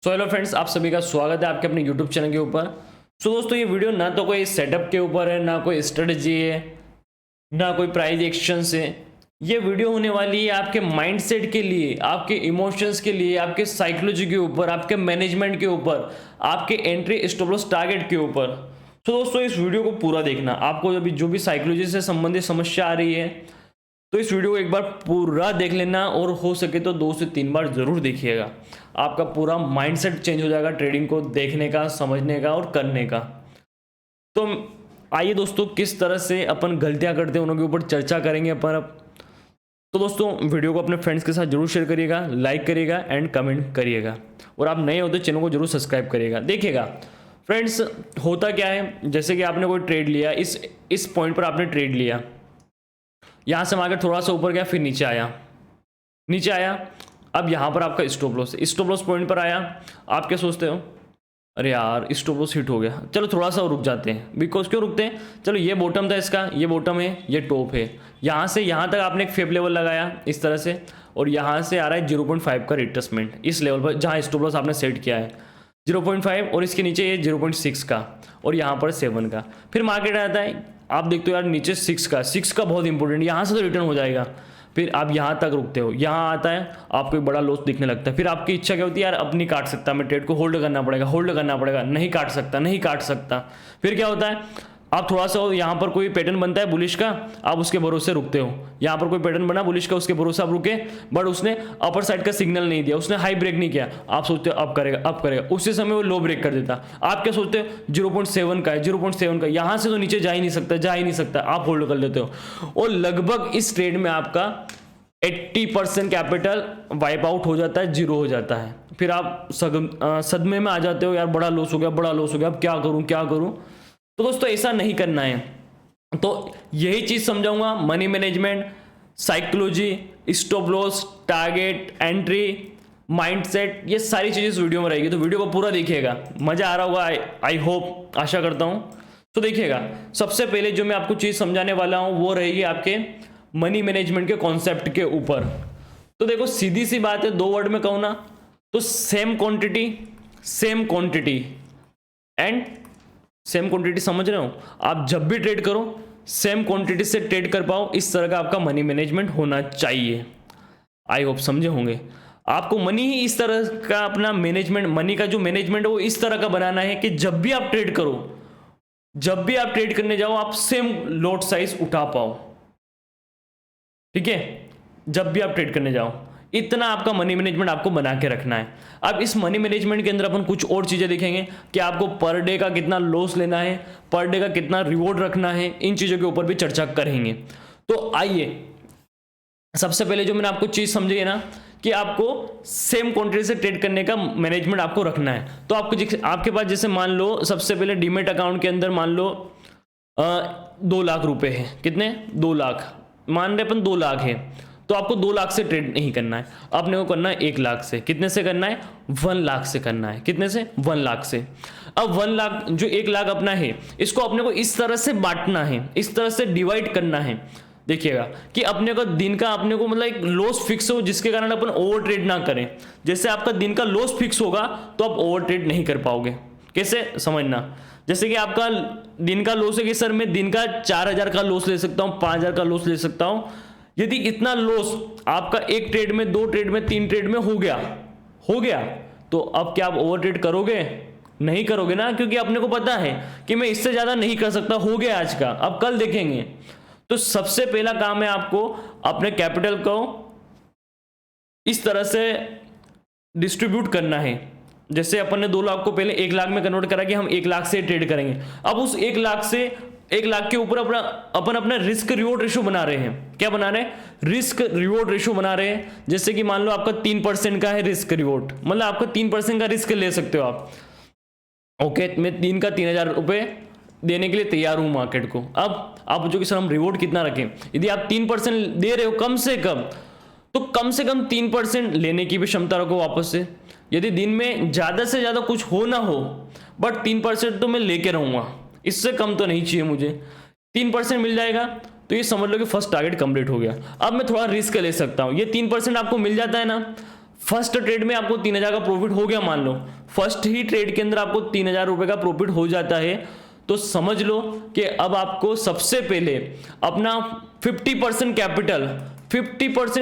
So hello friends, आप सभी का स्वागत है आपके अपने यूट्यूब चैनल के ऊपर। सो दोस्तों, ये वीडियो ना तो कोई सेटअप के ऊपर है, ना कोई स्ट्रेटजी है, ना कोई प्राइस एक्शन है। ये वीडियो होने वाली है आपके माइंडसेट के लिए, आपके इमोशंस के लिए, आपके साइकोलॉजी के ऊपर, आपके मैनेजमेंट के ऊपर, आपके एंट्री स्टॉप लॉस टारगेट के ऊपर। तो दोस्तों, इस वीडियो को पूरा देखना। आपको जो भी साइकोलॉजी से संबंधित समस्या आ रही है, तो इस वीडियो को एक बार पूरा देख लेना, और हो सके तो 2 से 3 बार जरूर देखिएगा। आपका पूरा माइंडसेट चेंज हो जाएगा ट्रेडिंग को देखने का, समझने का और करने का। तो आइए दोस्तों, किस तरह से अपन गलतियां करते हैं उनके ऊपर चर्चा करेंगे अपन अब। तो दोस्तों, वीडियो को अपने फ्रेंड्स के साथ जरूर शेयर करिएगा, लाइक करिएगा एंड कमेंट करिएगा, और आप नए हो तो चैनल को जरूर सब्सक्राइब करिएगा। देखिएगा फ्रेंड्स, होता क्या है, जैसे कि आपने कोई ट्रेड लिया, इस पॉइंट पर आपने ट्रेड लिया, यहाँ से मार्केट थोड़ा सा ऊपर गया, फिर नीचे आया। अब यहाँ पर आपका स्टॉप लॉस पॉइंट पर आया। आप क्या सोचते हो, अरे यार स्टॉप लॉस हिट हो गया, चलो थोड़ा सा रुक जाते हैं। बिकॉज क्यों रुकते हैं, चलो ये बॉटम था इसका, ये बॉटम है, ये टॉप है। यहाँ से यहाँ तक आपने एक फेब लेवल लगाया इस तरह से, और यहाँ से आ रहा है 0.5 का रिट्रेसमेंट इस लेवल पर, जहाँ स्टॉप लॉस आपने सेट किया है 0.5, और इसके नीचे ये 0.6 का, और यहाँ पर 7 का। फिर मार्केट आता है, आप देखते हो यार नीचे 6 का बहुत इंपॉर्टेंट, यहाँ से तो रिटर्न हो जाएगा। फिर आप यहाँ तक रुकते हो, यहाँ आता है, आपको एक बड़ा लॉस दिखने लगता है। फिर आपकी इच्छा क्या होती है, यार अब नहीं काट सकता मैं, ट्रेड को होल्ड करना पड़ेगा, नहीं काट सकता। फिर क्या होता है, आप थोड़ा सा यहाँ पर कोई पैटर्न बनता है बुलिश का, आप उसके भरोसे रुकते हो। यहाँ पर कोई पैटर्न बना बुलिश का, उसके भरोसे आप रुके, बट उसने अपर साइड का सिग्नल नहीं दिया, उसने हाई ब्रेक नहीं किया। आप सोचते हो अब करेगा, उसी समय वो लो ब्रेक कर देता। आप क्या सोचते हो, 0.7 का है, 0.7 का, यहाँ से तो नीचे जा ही नहीं सकता, आप होल्ड कर लेते हो। और लगभग इस ट्रेड में आपका 80% कैपिटल वाइप आउट हो जाता है, जीरो हो जाता है। फिर आप सदमे में आ जाते हो, यार बड़ा लॉस हो गया, अब क्या करूं। तो दोस्तों, ऐसा नहीं करना है। तो यही चीज समझाऊंगा, money management, psychology, stop loss, target, entry, mindset, ये सारी चीजें इस वीडियो में रहेगी। तो वीडियो को पूरा देखिएगा, मजा आ रहा होगा, आई होप, आशा करता हूं। तो देखिएगा, सबसे पहले जो मैं आपको चीज समझाने वाला हूं वो रहेगी आपके मनी मैनेजमेंट के कॉन्सेप्ट के ऊपर। तो देखो, सीधी सी बात है, 2 वर्ड में कहूं ना तो same quantity and same quantity. समझ रहे हो, आप जब भी ट्रेड करो सेम क्वांटिटी से ट्रेड कर पाओ, इस तरह का आपका मनी मैनेजमेंट होना चाहिए। आई होप समझे होंगे। आपको मनी ही इस तरह का अपना मैनेजमेंट, मनी का जो मैनेजमेंट है वो इस तरह का बनाना है कि जब भी आप ट्रेड करो, जब भी आप ट्रेड करने जाओ, आप सेम लॉट साइज उठा पाओ। ठीक है, जब भी आप ट्रेड करने जाओ, इतना आपका मनी मैनेजमेंट आपको बना के रखना है। अब इस मनी मैनेजमेंट के अंदर अपन कुछ और चीजें देखेंगे कि आपको पर डे का कितना लॉस लेना है, पर डे का कितना रिवॉर्ड रखना है, इन चीजों के ऊपर भी चर्चा करेंगे। तो आइए, सबसे पहले जो मैंने आपको चीज समझी है ना, कि आपको सेम क्वांटिटी से ट्रेड करने का मैनेजमेंट आपको रखना है। तो आपके पास जैसे मान लो, सबसे पहले डीमेट अकाउंट के अंदर मान लो 2 लाख रुपए है। कितने, 2 लाख मान रहे अपन, 2 लाख है। तो आपको 2 लाख से ट्रेड नहीं करना है, आपने को करना है 1 लाख से। कितने से करना है, 1 लाख से करना है। कितने से, 1 लाख से। अब 1 लाख, जो 1 लाख अपना है, इसको अपने को इस तरह से बांटना है, इस तरह से डिवाइड करना है। देखिएगा कि अपने को दिन का, अपने को मतलब एक लॉस फिक्स हो, जिसके कारण अपन ओवर ट्रेड ना करें। जैसे आपका दिन का लॉस फिक्स होगा तो आप ओवर ट्रेड नहीं कर पाओगे। कैसे समझना, जैसे कि आपका दिन का लॉस है कि सर मैं दिन का 4000 का लॉस ले सकता हूं, 5000 का लॉस ले सकता हूं। यदि इतना लॉस आपका एक ट्रेड में, 2 ट्रेड में, 3 ट्रेड में हो गया, तो अब क्या आप ओवर ट्रेड करोगे, नहीं करोगे ना, क्योंकि अपने को पता है कि मैं इससे ज्यादा नहीं कर सकता, हो गया आज का, अब कल देखेंगे। तो सबसे पहला काम है आपको अपने कैपिटल को इस तरह से डिस्ट्रीब्यूट करना है। जैसे अपन ने 2 लाख को पहले 1 लाख में कन्वर्ट करा कि हम 1 लाख से ट्रेड करेंगे। अब उस 1 लाख के ऊपर अपन अपना रिस्क रिवॉर्ड रेशियो बना रहे हैं। क्या बना रहे हैं, रिस्क रिवॉर्ड रेशियो बना रहे हैं। जैसे कि मान लो आपका 3% का है रिस्क रिवॉर्ड, मतलब आपका 3% का रिस्क ले सकते हो आप। ओके, मैं 3 का 3000 रुपए देने के लिए तैयार हूं मार्केट को। अब आप पूछो कि सर हम रिवॉर्ड कितना रखें। यदि आप 3% दे रहे हो कम से कम, तो कम से कम 3% लेने की भी क्षमता रखो वापस से। यदि दिन में ज्यादा से ज्यादा कुछ हो ना हो, बट 3% तो मैं लेके रहूंगा, इससे कम तो नहीं चाहिए मुझे। 3% मिल जाएगा तो ये समझ लो कि फर्स्ट टारगेट कंप्लीट हो गया। अब मैं थोड़ा रिस्क ले सकता हूं, ये 3% आपको मिल जाता है ना, फर्स्ट ट्रेड में आपको 3000 का प्रॉफिट हो गया, मान लो फर्स्ट ही ट्रेड के अंदर आपको 3000 रुपए का प्रॉफिट हो जाता है, तो समझ लो कि अब आपको सबसे पहले अपना 50%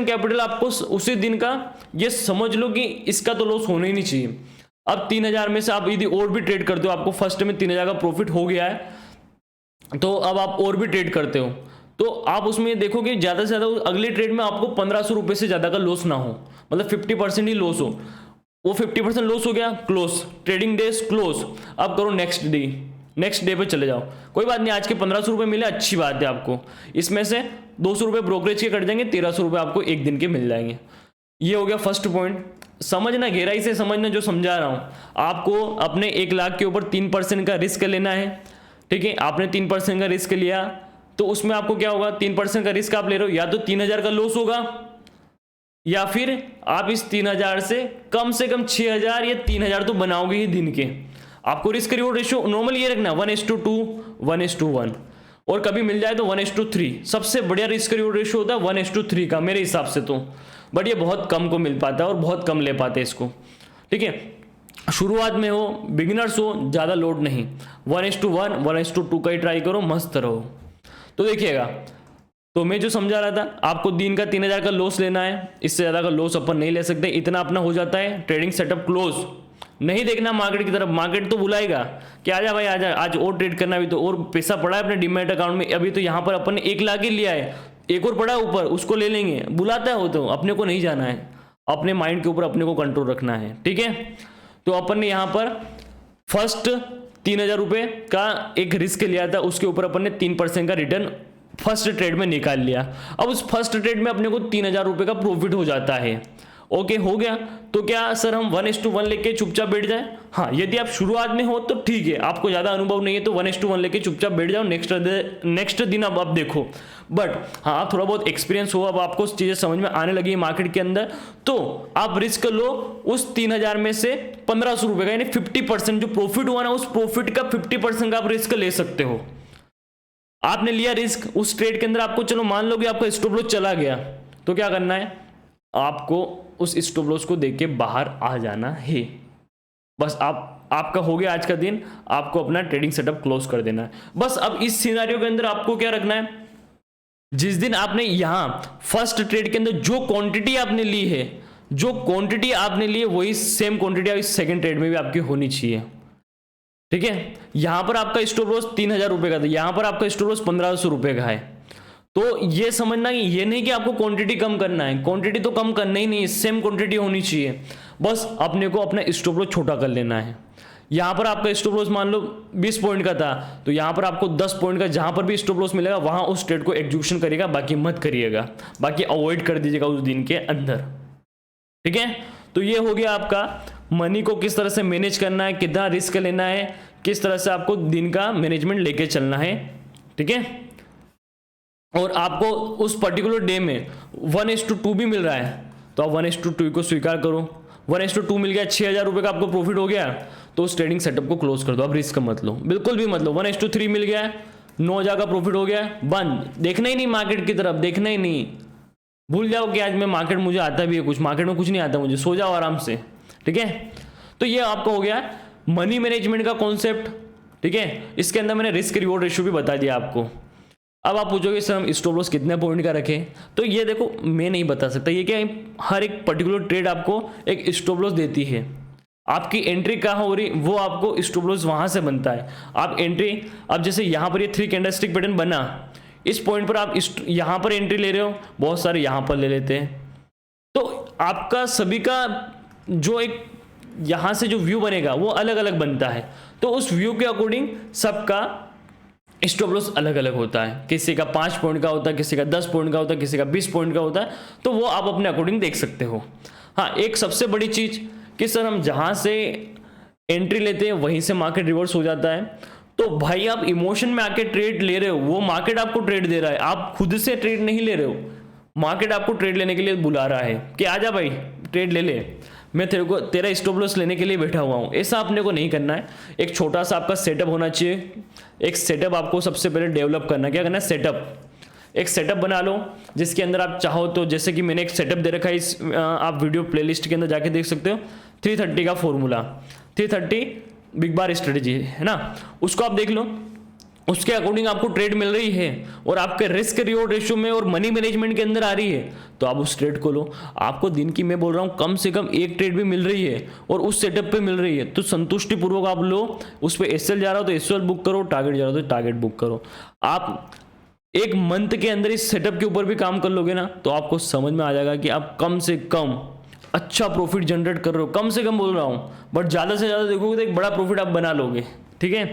कैपिटल आपको उसी दिन का, ये समझ लो कि इसका तो लॉस होना ही नहीं चाहिए। अब 3000 में से आप यदि और भी ट्रेड करते हो, आपको फर्स्ट में 3000 का प्रॉफिट हो गया है, तो अब आप और भी ट्रेड करते हो, तो आप उसमें देखो कि ज़्यादा से ज़्यादा अगले ट्रेड में आपको 1500 रुपये से ज़्यादा का लॉस ना हो, मतलब 50% ही लॉस हो। वो 50% लॉस हो गया, क्लोज, ट्रेडिंग डेज क्लोज। अब करो नेक्स्ट डे पे चले जाओ, कोई बात नहीं, आज के 1500 रुपये मिले, अच्छी बात है आपको, इसमें से 200 रुपये ब्रोकरेज के कट जाएंगे, 1300 रुपये आपको एक दिन के मिल जाएंगे। ये हो गया फर्स्ट पॉइंट। समझना, गहराई से समझना जो समझा रहा हूँ। आपको अपने 1 लाख के ऊपर 3% का रिस्क लेना है, ठीक है। आपने 3% का रिस्क लिया तो उसमें आपको क्या होगा, 3% का रिस्क आप ले रहे हो, या तो 3000 का लॉस होगा, या फिर आप इस 3000 से कम 6000 या 3000 तो बनाओगे ही दिन के। आपको रिस्क रिवॉर्ड रेशियो नॉर्मल ये रखना 1:2, 1:1, और कभी मिल जाए तो 1:3। सबसे बढ़िया रिस्क रिवॉर्ड रेशियो होता है 1:3 का मेरे हिसाब से तो, बट ये बहुत कम को मिल पाता है और बहुत कम ले पाते हैं इसको, ठीक है। शुरुआत में हो, बिगिनर्स हो, ज़्यादा लोड नहीं, 1:1, 1:2 का ही ट्राई करो, मस्त रहो। तो देखिएगा, तो मैं जो समझा रहा था, आपको दिन का 3000 का लॉस लेना है, इससे ज़्यादा का लॉस अपन नहीं ले सकते, इतना अपना हो जाता है। ट्रेडिंग सेटअप क्लोज, नहीं देखना मार्केट की तरफ, मार्केट तो बुलाएगा कि आजा भाई आजा, आज और ट्रेड करना भी, तो और पैसा पड़ा है अपने डीमैट अकाउंट में, अभी तो यहाँ पर अपन ने 1 लाख ही लिया है, एक और पड़ा ऊपर, उसको ले लेंगे, बुलाता है वो, तो अपने को नहीं जाना है, अपने माइंड के ऊपर अपने को कंट्रोल रखना है, ठीक है। तो अपन ने यहाँ पर फर्स्ट 3000 रुपये का एक रिस्क लिया था, उसके ऊपर अपन ने 3% का रिटर्न फर्स्ट ट्रेड में निकाल लिया। अब उस फर्स्ट ट्रेड में अपने को 3000 रुपये का प्रॉफिट हो जाता है, ओके हो गया। तो क्या सर हम 1:1 लेके चुपचाप बैठ जाए? हाँ, यदि आप शुरुआत में हो तो ठीक है, आपको ज़्यादा अनुभव नहीं है तो 1:1 लेके चुपचाप बैठ जाओ, नेक्स्ट दिन अब आप देखो। बट हाँ, आप थोड़ा बहुत एक्सपीरियंस हो, अब आपको चीज़ें समझ में आने लगी है मार्केट के अंदर, तो आप रिस्क लो उस 3000 में से 1500 रुपये का, यानी 50% जो प्रॉफिट हुआ ना, उस प्रॉफिट का 50% का आप रिस्क ले सकते हो। आपने लिया रिस्क उस ट्रेड के अंदर, आपको चलो मान लो कि आपका स्टॉप लॉस चला गया, तो क्या करना है, आपको उस स्टॉप लॉस को देख के बाहर आ जाना है। बस आपका हो गया आज का दिन, आपको अपना ट्रेडिंग सेटअप क्लोज कर देना है बस। अब इस सिनेरियो के अंदर आपको क्या रखना है, जिस दिन आपने यहां फर्स्ट ट्रेड के अंदर जो क्वांटिटी आपने ली है, वही सेम क्वांटिटी इस सेकंड ट्रेड में भी आपकी होनी चाहिए, ठीक है। यहां पर आपका स्टॉप लॉस 3000 रुपए का था, यहां पर आपका स्टॉप लॉस 1500 रुपए का है। तो ये समझना कि ये नहीं कि आपको क्वांटिटी कम करना है, क्वांटिटी तो कम करना ही नहीं है, सेम क्वांटिटी होनी चाहिए, बस अपने को अपना स्टॉप लॉस छोटा कर लेना है। यहाँ पर आपका स्टॉप लॉस मान लो 20 पॉइंट का था, तो यहाँ पर आपको 10 पॉइंट का जहाँ पर भी स्टॉप लॉस मिलेगा वहाँ उस ट्रेड को एग्जीक्यूशन करिएगा, बाकी मत करिएगा, बाकी अवॉइड कर दीजिएगा उस दिन के अंदर, ठीक है। तो ये हो गया आपका मनी को किस तरह से मैनेज करना है, कितना रिस्क लेना है, किस तरह से आपको दिन का मैनेजमेंट लेके चलना है, ठीक है। और आपको उस पर्टिकुलर डे में 1:2 भी मिल रहा है, तो आप 1:2 को स्वीकार करो। 1:2 मिल गया, 6000 रुपये का आपको प्रॉफिट हो गया, तो उस ट्रेडिंग सेटअप को क्लोज कर दो, अब रिस्क मत लो, बिल्कुल भी मत लो। 1:3 मिल गया, 9000 का प्रॉफिट हो गया, बंद, देखना ही नहीं मार्केट की तरफ, देखना ही नहीं, भूल जाओ कि आज मैं मार्केट मुझे आता भी है कुछ, मार्केट में कुछ नहीं आता मुझे, सो जाओ आराम से, ठीक है। तो ये आपका हो गया मनी मैनेजमेंट का कॉन्सेप्ट, ठीक है। इसके अंदर मैंने रिस्क रिवॉर्ड रेशियो भी बता दिया आपको। अब आप पूछोगे सर हम स्टॉप लॉस कितने पॉइंट का रखें, तो ये देखो मैं नहीं बता सकता, ये क्या हर एक पर्टिकुलर ट्रेड आपको एक स्टॉप लॉस देती है, आपकी एंट्री कहाँ हो रही वो आपको स्टॉप लॉस वहाँ से बनता है। आप एंट्री, अब जैसे यहाँ पर ये 3 कैंडलस्टिक पैटर्न बना, इस पॉइंट पर आप यहाँ पर एंट्री ले रहे हो, बहुत सारे यहाँ पर ले लेते हैं, तो आपका सभी का जो एक यहाँ से जो व्यू बनेगा वो अलग अलग बनता है, तो उस व्यू के अकॉर्डिंग सबका स्टॉप लॉस अलग अलग होता है, किसी का 5 पॉइंट का होता है, किसी का 10 पॉइंट का होता है, किसी का 20 पॉइंट का होता है, तो वो आप अपने अकॉर्डिंग देख सकते हो। हाँ, एक सबसे बड़ी चीज़ कि सर हम जहाँ से एंट्री लेते हैं वहीं से मार्केट रिवर्स हो जाता है, तो भाई आप इमोशन में आके ट्रेड ले रहे हो, वो मार्केट आपको ट्रेड दे रहा है, आप खुद से ट्रेड नहीं ले रहे हो, मार्केट आपको ट्रेड लेने के लिए बुला रहा है कि आजा भाई ट्रेड ले ले, मैं तेरा स्टॉप लॉस लेने के लिए बैठा हुआ हूँ। ऐसा अपने को नहीं करना है, एक छोटा सा आपका सेटअप होना चाहिए, एक सेटअप आपको सबसे पहले डेवलप करना है। क्या करना है, सेटअप, एक सेटअप बना लो जिसके अंदर आप चाहो तो, जैसे कि मैंने एक सेटअप दे रखा है, इस आप वीडियो प्लेलिस्ट के अंदर जाके देख सकते हो। 330 का फॉर्मूला, 330 बिग बार स्ट्रेटेजी है ना, उसको आप देख लो। उसके अकॉर्डिंग आपको ट्रेड मिल रही है और आपके रिस्क रिवॉर्ड रेशियो में और मनी मैनेजमेंट के अंदर आ रही है, तो आप उस ट्रेड को लो। आपको दिन की मैं बोल रहा हूँ कम से कम एक ट्रेड भी मिल रही है और उस सेटअप पे मिल रही है तो संतुष्टि पूर्वक आप लो। उस पर एसएल जा रहा हो तो एसएल बुक करो, टारगेट जा रहा हो तो टारगेट बुक करो। आप एक मंथ के अंदर इस सेटअप के ऊपर भी काम कर लोगे ना तो आपको समझ में आ जाएगा कि आप कम से कम अच्छा प्रॉफिट जनरेट कर रहे हो। कम से कम बोल रहा हूँ, बट ज़्यादा से ज़्यादा देखोगे तो एक बड़ा प्रॉफिट आप बना लोगे। ठीक है,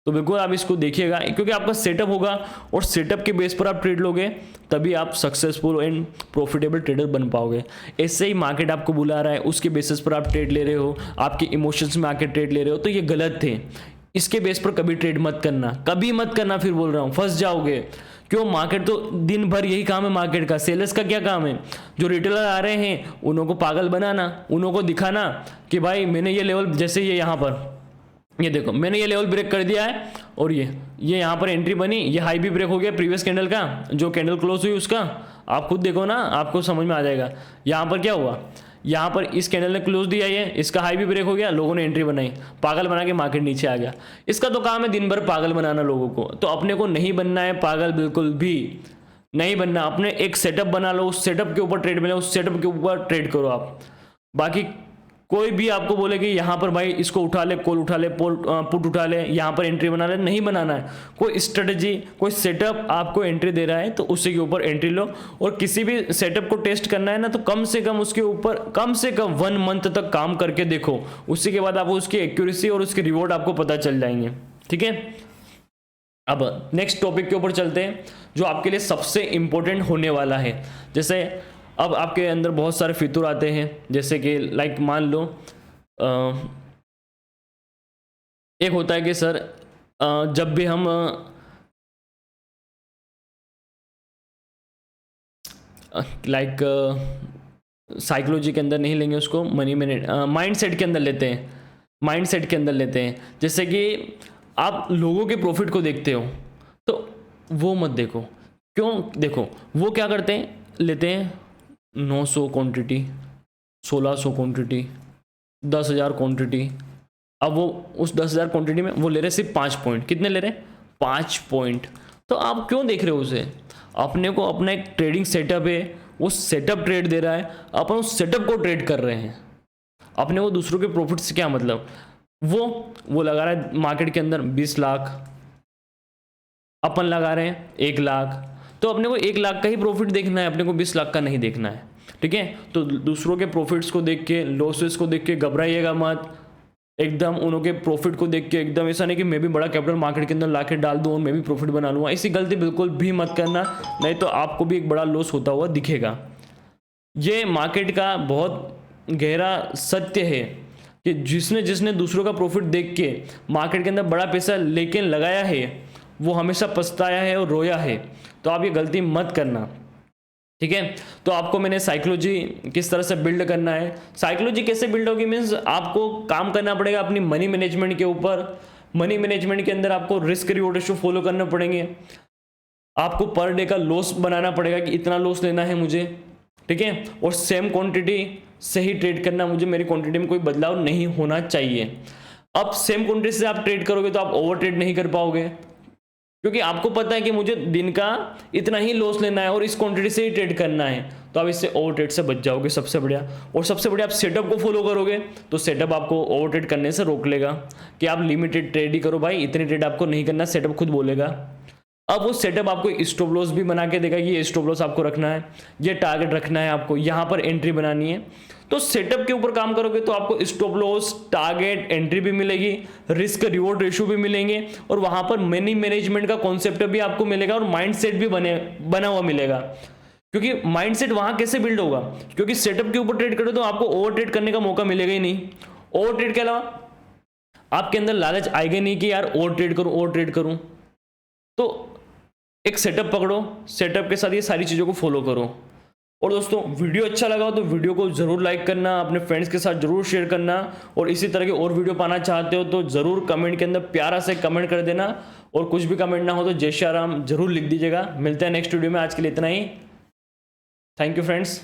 तो बिल्कुल आप इसको देखिएगा, क्योंकि आपका सेटअप होगा और सेटअप के बेस पर आप ट्रेड लोगे तभी आप सक्सेसफुल एंड प्रॉफिटेबल ट्रेडर बन पाओगे। ऐसे ही मार्केट आपको बुला रहा है, उसके बेसिस पर आप ट्रेड ले रहे हो, आपके इमोशंस में आके ट्रेड ले रहे हो, तो ये गलत थे। इसके बेस पर कभी ट्रेड मत करना, कभी मत करना, फिर बोल रहा हूँ फंस जाओगे। क्यों? मार्केट तो दिन भर यही काम है मार्केट का। सेलर्स का क्या काम है? जो रिटेलर आ रहे हैं उन्हों को पागल बनाना, उन्हों को दिखाना कि भाई मैंने ये लेवल, जैसे ये यहाँ पर ये देखो मैंने ये लेवल ब्रेक कर दिया है और ये यहाँ पर एंट्री बनी, ये हाई भी ब्रेक हो गया प्रीवियस कैंडल का, जो कैंडल क्लोज हुई उसका आप खुद देखो ना, आपको समझ में आ जाएगा। यहाँ पर क्या हुआ, यहाँ पर इस कैंडल ने क्लोज दिया, ये इसका हाई भी ब्रेक हो गया, लोगों ने एंट्री बनाई, पागल बना के मार्केट नीचे आ गया। इसका तो काम है दिन भर पागल बनाना लोगों को, तो अपने को नहीं बनना है पागल, बिल्कुल भी नहीं बनना। अपने एक सेटअप बना लो, उस सेटअप के ऊपर ट्रेड मिले, उस सेटअप के ऊपर ट्रेड करो आप। बाकी कोई भी आपको बोले कि यहाँ पर भाई इसको उठा ले, कॉल उठा ले, पुट उठा ले, यहाँ पर एंट्री बना ले, नहीं बनाना है। कोई स्ट्रेटजी, कोई सेटअप आपको एंट्री दे रहा है तो उसी के ऊपर एंट्री लो। और किसी भी सेटअप को टेस्ट करना है ना तो कम से कम उसके ऊपर कम से कम 1 मंथ तक काम करके देखो, उसी के बाद आपको उसकी एक्यूरेसी और उसके रिवॉर्ड आपको पता चल जाएंगे। ठीक है, अब नेक्स्ट टॉपिक के ऊपर चलते हैं जो आपके लिए सबसे इंपॉर्टेंट होने वाला है। जैसे अब आपके अंदर बहुत सारे फितूर आते हैं, जैसे कि लाइक मान लो एक होता है कि सर जब भी हम लाइक साइकोलॉजी के अंदर नहीं लेंगे उसको, मनी मैनेज माइंडसेट के अंदर लेते हैं, माइंडसेट के अंदर लेते हैं। जैसे कि आप लोगों के प्रॉफिट को देखते हो तो वो मत देखो। क्यों? देखो वो क्या करते हैं, लेते हैं 900 क्वांटिटी, 1600 क्वांटिटी, 10,000 क्वांटिटी। अब वो उस 10,000 क्वांटिटी में वो ले रहे सिर्फ 5 पॉइंट। कितने ले रहे? 5 पॉइंट। तो आप क्यों देख रहे हो उसे? अपने को अपना एक ट्रेडिंग सेटअप है, वो सेटअप ट्रेड दे रहा है, अपन उस सेटअप को ट्रेड कर रहे हैं। अपने को दूसरों के प्रॉफिट से क्या मतलब? वो लगा रहा है मार्केट के अंदर 20 लाख, अपन लगा रहे हैं 1 लाख, तो अपने को 1 लाख का ही प्रॉफिट देखना है, अपने को 20 लाख का नहीं देखना है। ठीक है, तो दूसरों के प्रॉफिट्स को देख के, लॉसेस को देख के घबराइएगा मत। एकदम उनके प्रॉफिट को देख के एकदम ऐसा नहीं कि मैं भी बड़ा कैपिटल मार्केट के अंदर लाके डाल दूं और मैं भी प्रॉफिट बना लूँगा, ऐसी गलती बिल्कुल भी मत करना, नहीं तो आपको भी एक बड़ा लॉस होता हुआ दिखेगा। ये मार्केट का बहुत गहरा सत्य है कि जिसने दूसरों का प्रॉफिट देख के मार्केट के अंदर बड़ा पैसा लेके लगाया है वो हमेशा पछताया है और रोया है। तो आप ये गलती मत करना। ठीक है, तो आपको मैंने साइकोलॉजी किस तरह से बिल्ड करना है, साइकोलॉजी कैसे बिल्ड होगी, मीन्स आपको काम करना पड़ेगा अपनी मनी मैनेजमेंट के ऊपर। मनी मैनेजमेंट के अंदर आपको रिस्क रिवॉर्ड रेशियो फॉलो करने पड़ेंगे, आपको पर डे का लॉस बनाना पड़ेगा कि इतना लॉस लेना है मुझे। ठीक है, और सेम क्वांटिटी से ही ट्रेड करना, मुझे मेरी क्वांटिटी में कोई बदलाव नहीं होना चाहिए। अब सेम क्वांटिटी से आप ट्रेड करोगे तो आप ओवर ट्रेड नहीं कर पाओगे, क्योंकि आपको पता है कि मुझे दिन का इतना ही लॉस लेना है और इस क्वांटिटी से ही ट्रेड करना है, तो आप इससे ओवर ट्रेड से बच जाओगे सबसे बढ़िया। और सबसे बढ़िया आप सेटअप को फॉलो करोगे तो सेटअप आपको ओवर ट्रेड करने से रोक लेगा कि आप लिमिटेड ट्रेड ही करो भाई, इतनी ट्रेड आपको नहीं करना, सेटअप खुद बोलेगा। अब वो सेटअप आपको स्टॉप लॉस भी बना के देगा कि ये स्टॉप लॉस आपको रखना है, ये टारगेट रखना है, आपको यहाँ पर एंट्री बनानी है। तो सेटअप के ऊपर काम करोगे तो आपको स्टॉप लॉस, टारगेट, एंट्री भी मिलेगी, रिस्क रिवॉर्ड रेशियो भी मिलेंगे और वहां पर मनी मैनेजमेंट का कॉन्सेप्ट भी आपको मिलेगा और माइंडसेट भी बना हुआ मिलेगा। क्योंकि माइंडसेट वहां कैसे बिल्ड होगा, क्योंकि सेटअप के ऊपर ट्रेड करो तो आपको ओवर ट्रेड करने का मौका मिलेगा ही नहीं। ओवर ट्रेड के अलावा आपके अंदर लालच आएगा नहीं कि यार ओवर ट्रेड करूं। तो एक सेटअप पकड़ो, सेटअप के साथ ये सारी चीजों को फॉलो करो। और दोस्तों वीडियो अच्छा लगा तो वीडियो को जरूर लाइक करना, अपने फ्रेंड्स के साथ जरूर शेयर करना, और इसी तरह के और वीडियो पाना चाहते हो तो जरूर कमेंट के अंदर प्यारा से कमेंट कर देना। और कुछ भी कमेंट ना हो तो जय श्री राम जरूर लिख दीजिएगा। मिलते हैं नेक्स्ट वीडियो में, आज के लिए इतना ही। Thank you friends.